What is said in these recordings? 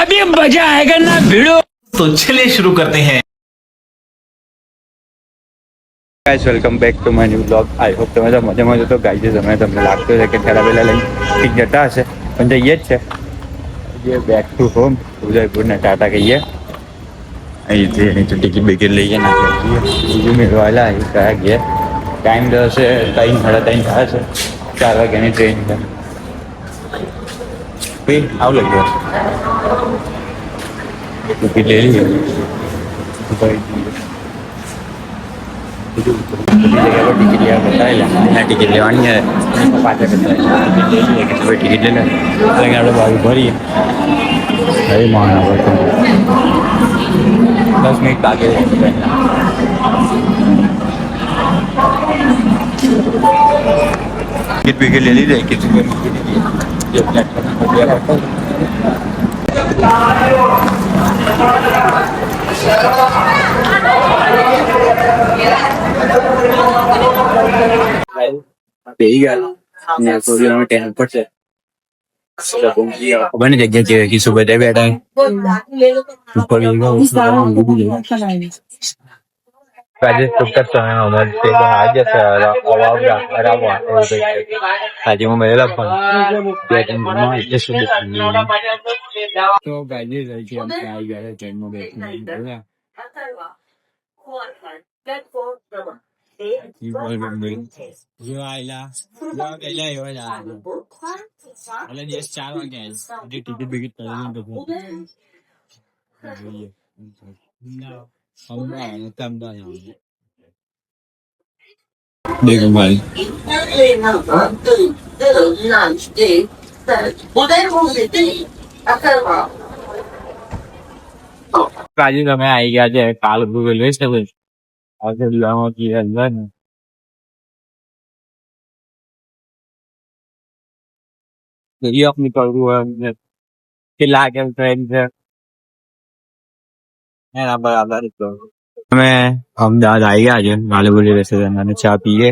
अभी मजा आएगा ना भिड़ो। तो चलिए शुरू करते हैं। Guys welcome back to my new blog. I hope તમે મજામાં છો. તો ગાઈસ અમે તમને લાગતું છે કે ઠેલા વેલા લઈને ઠીક જતા હશે પણ જઈએ જ છે. જઈએ બેક ટુ હોમ ઉદયપુર ને ટાટા કહીએ. અહીંથી અહીં તો ટિકિટ બિકિટ લઈએ ના જઈએ બીજું મેળવાયેલા અહીં કયા ગયા ટાઈમ થશે 3:30 થાય છે 4 વાગ્યાની ટ્રેન છે. ભાઈ આવું લાગ્યું ટિકિટ લઈ લઈએ. ટિકિટ લેવા બતાવેલા ટિકિટ લેવાની પાછળ ટિકિટ લઈ લે આપણે બાજુ ભરીએ. હવે મહાનગર 10 મિનિટ લાગે. ટિકિટ બિકિટ લઈ લીધે કે બની જગ્યા છે સુબહ બેઠા ઉપર આજે હું મળેલા દિવસ 4 વાગ્યા ટિકિટ બિકિટ દેખો ભાઈ આજે તમે આવી ગયા છે કાલ રેલવે સ્ટેશન નીકળવું હોય કેટલા કેમ ટ્રેન છે એના બરાબર અમે અમદાવાદ આવી ગયા છે માલેબુલી રેસ્ટોરન્ટ અને ચા પીએ.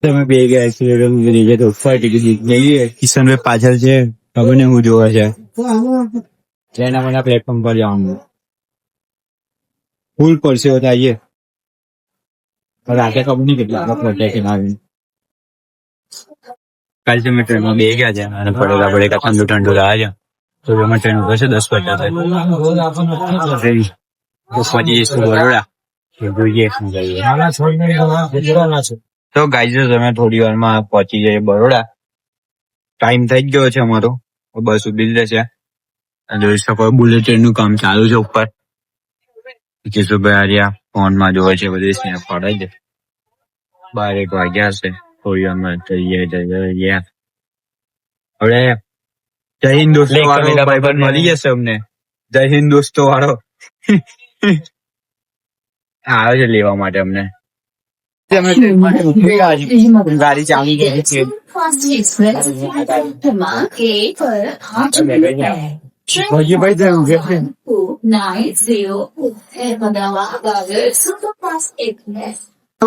તમે બે ગયા તો કિશનભાઈ પાછળ છે ખબર ને હું જોવે છે ટ્રેન મને પ્લેટફોર્મ પર જવાનું ફૂલ પડશે આવીએ રાતે ખબર નહીં કેટલા આવી કાલે તમે ટ્રેનમાં બે ગયા છે અને પડેલા પડેલા ઠંડુ ઠંડુ રહ્યા છે તો એમાં ટ્રેન ઉભરશે 10 વાગ્યા પહોંચી જઈશું બરોડા જોઈએ તો ગાઈઝ તમે થોડી વારમાં પહોંચી જઈએ બરોડા. ટાઈમ થઈ ગયો છે અમારો બસ ઉભી રહેશે જોઈ શકો બુલેટ ટ્રેન નું કામ ચાલુ છે ઉપર કિશોરભાઈ આર્યા ફોનમાં જોવે છે બધી સ્નેપ પડે છે 12 વાગ્યા હશે થોડી વારમાં જઈએ હવે જય હિન્દ દોસ્તો વાળો ભાઈબંધ મળી જશે અમને. જય હિન્દ દોસ્તો વાળો આવે છે લેવા માટે અમને. ગાડી ચાલી ગઈ છે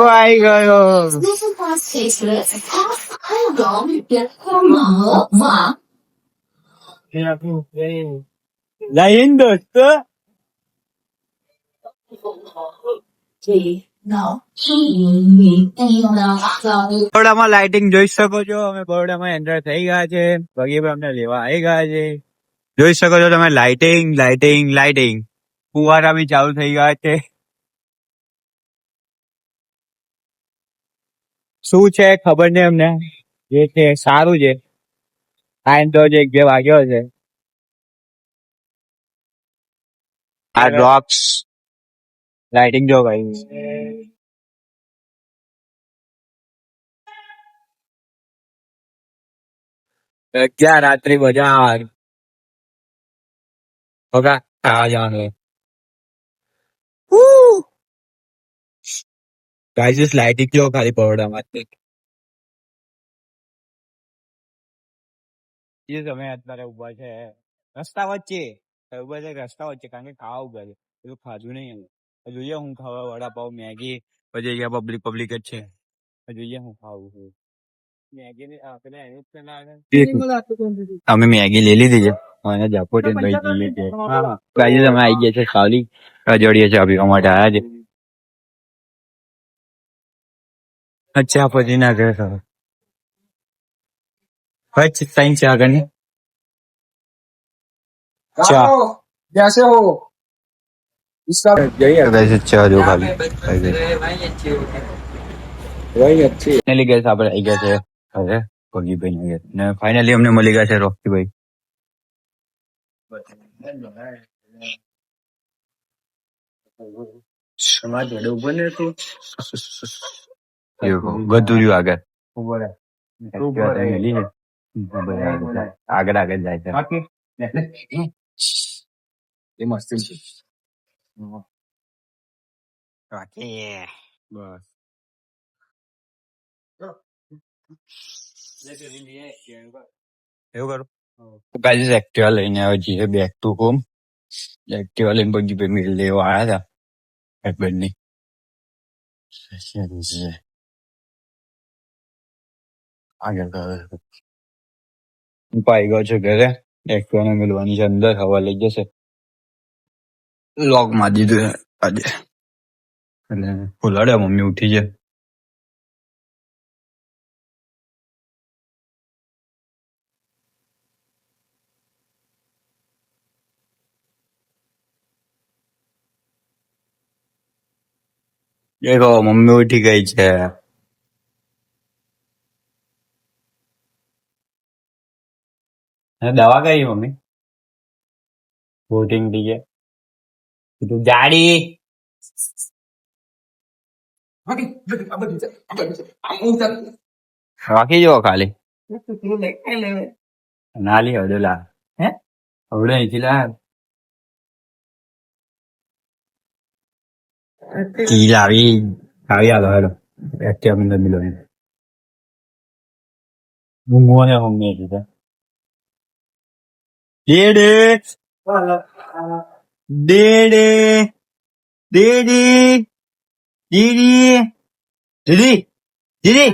આવી ગયો જય હિન્દ દોસ્તો. બરોડામાં લાઇટિંગ જોઈ શકો છો. અમે બરોડામાં એન્ટર થઈ ગયા છે. ભગીભાઈ અમને લેવા આવી ગયા છે. જોઈ શકો છો તમે લાઇટિંગ લાઇટિંગ લાઇટિંગ ફુવારા બી ચાલુ થઈ ગયા છે. શું છે ખબર નહીં અમને. જે છે સારું છે. ટાઈમ તો 1-2 વાગ્યો છે. આ રોક્સ લાઇટિંગ જો ભાઈ ક્યાં રાત્રિ બજાર હોગા આ જવાનું ગાઈસ લાઇટિંગ જો ખાલી બરોડામાં તમે અત્યારે ઉભા છે રસ્તા વચ્ચે ઉભા છે રસ્તા વચ્ચે કારણ કે ખાવા ઉભા છે એવું ખાધું નહીં જોઈએ હું ખાવા વડાપાવ મેગી પછી પબ્લિક જ છે જોઈએ હું ખાવું છું અમે મેગી લઈ લીધી છે અને જપોટી ભાઈ જઈએ છે ગાઈઝ અમે આવી ગયા છે ખાલી રજોડીએ ચા પીવા માટે આવ્યા છે અચ્છા પછી ના કરે સર પછી સાઈન ચા આગળ ચા कैसे हो इसका ગાઈઝ ચા જો ખાલી वही अच्छी ફાઇનલી ગેસ આપણે આવી ગયા છે હવે પગીભાઈ ને ને ફાઇનલી અમને મળી ગયા છે રોકીભાઈ समाज बड़े ऊपर ने तू ગધુર્યું આગળ મળી છે આગળ આગળ જાય છે बाकी ये मस्त है બસ એવું કરું ગાઈઝ એક્ટિવા લઈને આવે જઈએ બેક ટુ હોમ એક્ટિવા લઈને પગી ભાઈ મેળ લેવા આવ્યા હતા હસબન્ડની આગળ હું પાઈ ગયો છું ઘરે એક્ટિવાને મેળવાની છે અંદર હવા લઈ જશે લોક માં દીધું છે આજે એટલે ફૂલાડ્યા મમ્મી ઉઠી છે દેખો મમ્મી ઉઠી ગઈ છે દવા કઈ મમ્મી વોટિંગ થઈ ગયા તું ગાડી રાખી જો ખાલી ના લી હવડે લા હે હવડે અહીંથી લા કી લાવી આવી આલો હેલો એક્ટિવા અંદર મિલો હું મોને મમ્મી કીધા ડેડે ડેડે દીદી દીદી દીદી દીદી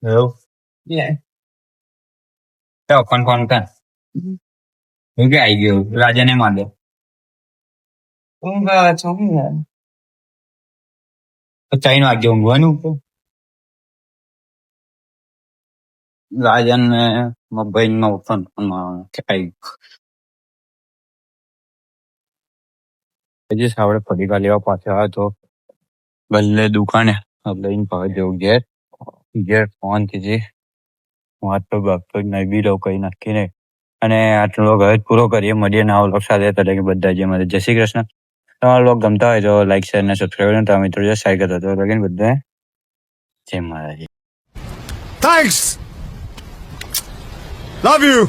એવું કોણ કાન હું કે આવી ગયો રાજા ને માંડે ચાઈનો વાગ્યો ઊંઘવાનું રાજન ને ભાઈ નો હજી સાવડે ફરીકા લેવા પાછળ આવ્યો તો ગલ્લે દુકાને લઈને પાછળ જવું ઘેર ફોન થી વાત તો બાપતો જ નહીં બી રહું કઈ નક્કી નહીં અને આટલો લોગ હવે જ પૂરો કરીએ મળીએ નવા લોગ સાથે એટલે કે બધા જે મારે જય શ્રી કૃષ્ણ તમારા લોગ ગમતા હોય તો લાઈક શેર ને સબસ્ક્રાઈબ તમે મિત્રો જે શેર કરતા તો લગીને બધા જય માતાજી Thanks. Love you.